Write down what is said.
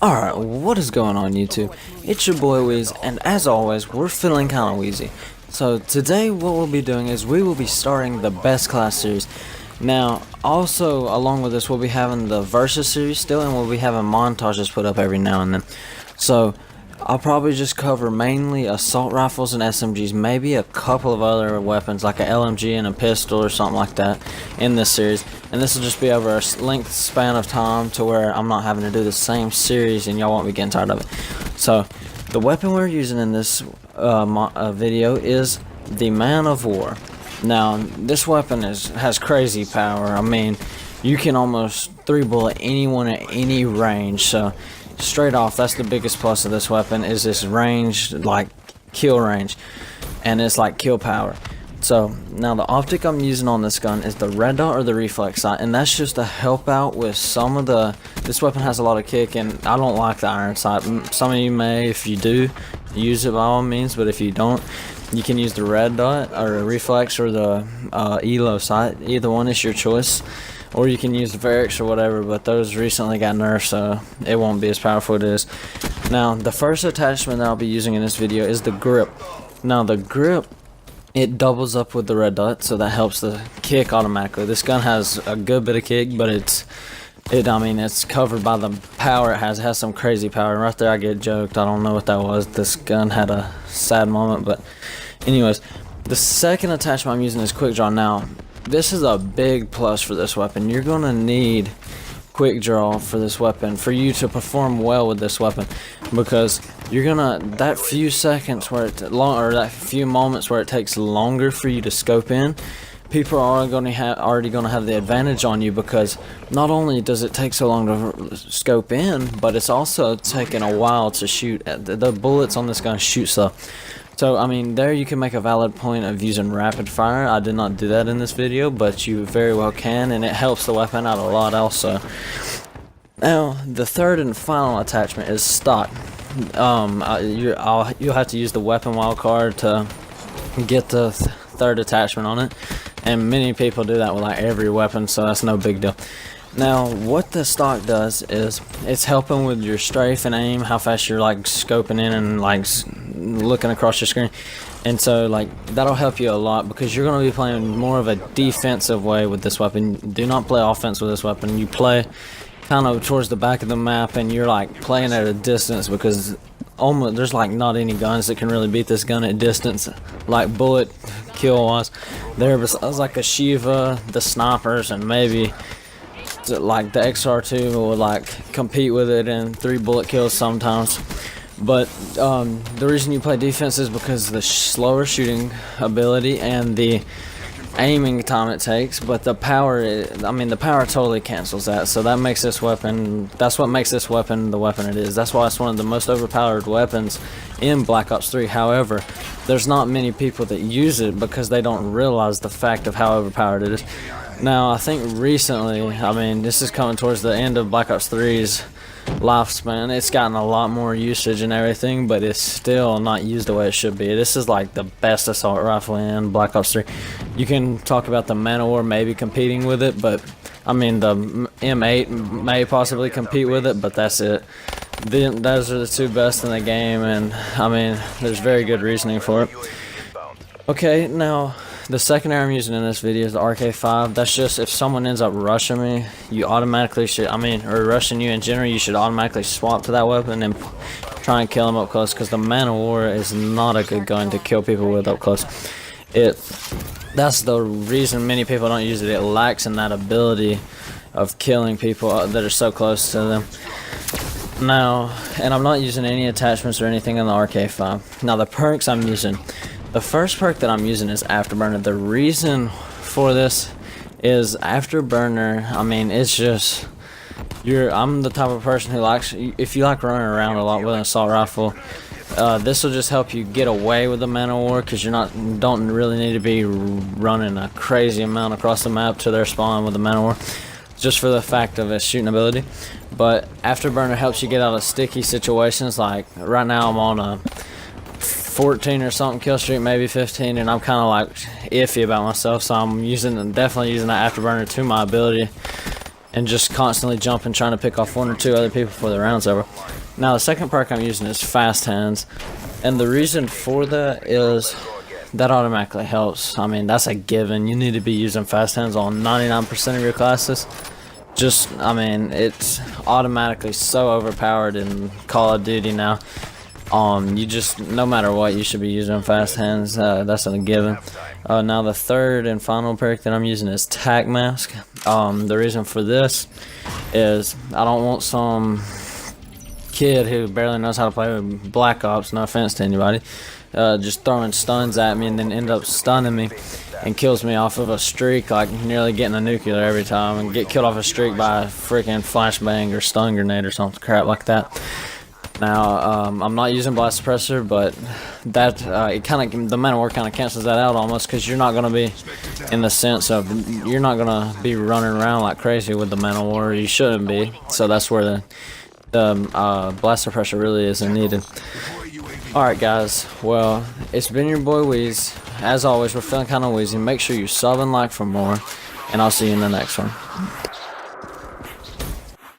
Alright, what is going on YouTube? It's your boy Wheeze, and as always, we're feeling kinda wheezy. So today what we'll be doing is we will be starting the Best Class series. Now, also along with this, we'll be having the Versus series still, and we'll be having montages put up every now and then. So, I'll probably just cover mainly assault rifles and SMGs, maybe a couple of other weapons like a LMG and a pistol or something like that in this series. And this will just be over a length span of time to where I'm not having to do the same series and y'all won't be getting tired of it. So, the weapon we're using in this video is the Man of War. Now, this weapon has crazy power. I mean, you can almost 3-bullet anyone at any range, so straight off, that's the biggest plus of this weapon, is this range, like kill range, and it's like kill power. So now the optic I'm using on this gun is the red dot or the reflex sight, and that's just to help out with some of the, this weapon has a lot of kick, and I don't like the iron sight. Some of you may, if you do, use it by all means, but if you don't, you can use the red dot or reflex or the ELO sight. Either one is your choice. Or you can use the Varix or whatever, but those recently got nerfed, so it won't be as powerful as it is. Now, the first attachment that I'll be using in this video is the grip. Now, the grip, it doubles up with the red dot, so that helps the kick automatically. This gun has a good bit of kick, but I mean, it's covered by the power it has. It has some crazy power. And right there, I get joked. I don't know what that was. This gun had a sad moment, but anyways, the second attachment I'm using is quick draw. Now, this is a big plus for this weapon. You're gonna need quick draw for this weapon for you to perform well with this weapon, because you're gonna, that few seconds where it that few moments where it takes longer for you to scope in, people are already gonna have the advantage on you, because not only does it take so long to scope in, but it's also taking a while to shoot. The bullets on this gun shoot slow. So, I mean, there you can make a valid point of using rapid fire. I did not do that in this video, but you very well can, and it helps the weapon out a lot also. Now, the third and final attachment is stock. You'll have to use the weapon wildcard to get the third attachment on it, and many people do that with like every weapon, so that's no big deal. Now, what the stock does is it's helping with your strafe and aim, how fast you're like scoping in and like looking across your screen, and so like that'll help you a lot, because you're going to be playing more of a defensive way with this weapon. Do not play offense with this weapon. You play kind of towards the back of the map, and you're like playing at a distance, because almost there's like not any guns that can really beat this gun at distance, like bullet kill wise. There was like a Shiva, the snipers, and maybe like the XR2 will like compete with it in 3-bullet kills sometimes. But the reason you play defense is because of the slower shooting ability and the aiming time it takes, but the power, I mean, the power totally cancels that, so that makes this weapon, that's what makes this weapon the weapon it is. That's why it's one of the most overpowered weapons in Black Ops 3. However, there's not many people that use it because they don't realize the fact of how overpowered it is. Now, I think recently, I mean, this is coming towards the end of Black Ops 3's lifespan. It's gotten a lot more usage and everything, but it's still not used the way it should be. This is like the best assault rifle in Black Ops 3. You can talk about the Man of War maybe competing with it, but I mean, the M8 may possibly compete with it, but that's it. Those are the two best in the game, and I mean, there's very good reasoning for it. Okay, now the secondary I'm using in this video is the RK5. That's just if someone ends up rushing me, you automatically should, or rushing you in general, you should automatically swap to that weapon and try and kill them up close, because the Man of War is not a good gun to kill people with up close. That's the reason many people don't use it. It lacks in that ability of killing people that are so close to them. Now, and I'm not using any attachments or anything in the RK5. Now, the perks I'm using. The first perk that I'm using is Afterburner. The reason for this is Afterburner, I mean, it's just, I'm the type of person who likes, if you like running around a lot with an assault rifle, this will just help you get away with the Man of War, because don't really need to be running a crazy amount across the map to their spawn with the Man of War, just for the fact of its shooting ability. But Afterburner helps you get out of sticky situations. Like right now I'm on a 14 or something kill streak, maybe 15, and I'm kind of like iffy about myself, so I'm definitely using that Afterburner to my ability and just constantly jumping, trying to pick off 1 or 2 other people before the round's over. Now the second perk I'm using is Fast Hands, and the reason for that is that automatically helps. I mean, that's a given. You need to be using Fast Hands on 99% of your classes. Just, I mean, it's automatically so overpowered in Call of Duty now. You just, no matter what, you should be using Fast Hands. That's a given. Now the third and final perk that I'm using is Tac Mask. The reason for this is I don't want some kid who barely knows how to play with Black Ops, no offense to anybody, just throwing stuns at me and then end up stunning me and kills me off of a streak, like nearly getting a nuclear every time, and get killed off a streak by a freaking flashbang or stun grenade or something crap like that. Now, I'm not using Blast Suppressor, but that it kind of, the Man of War kind of cancels that out almost, because you're not going to be, in the sense of, you're not going to be running around like crazy with the Man of War. You shouldn't be. So that's where the Blast Suppressor really isn't needed. Alright guys, well, it's been your boy Wheeze. As always, we're feeling kind of wheezy. Make sure you sub and like for more, and I'll see you in the next one.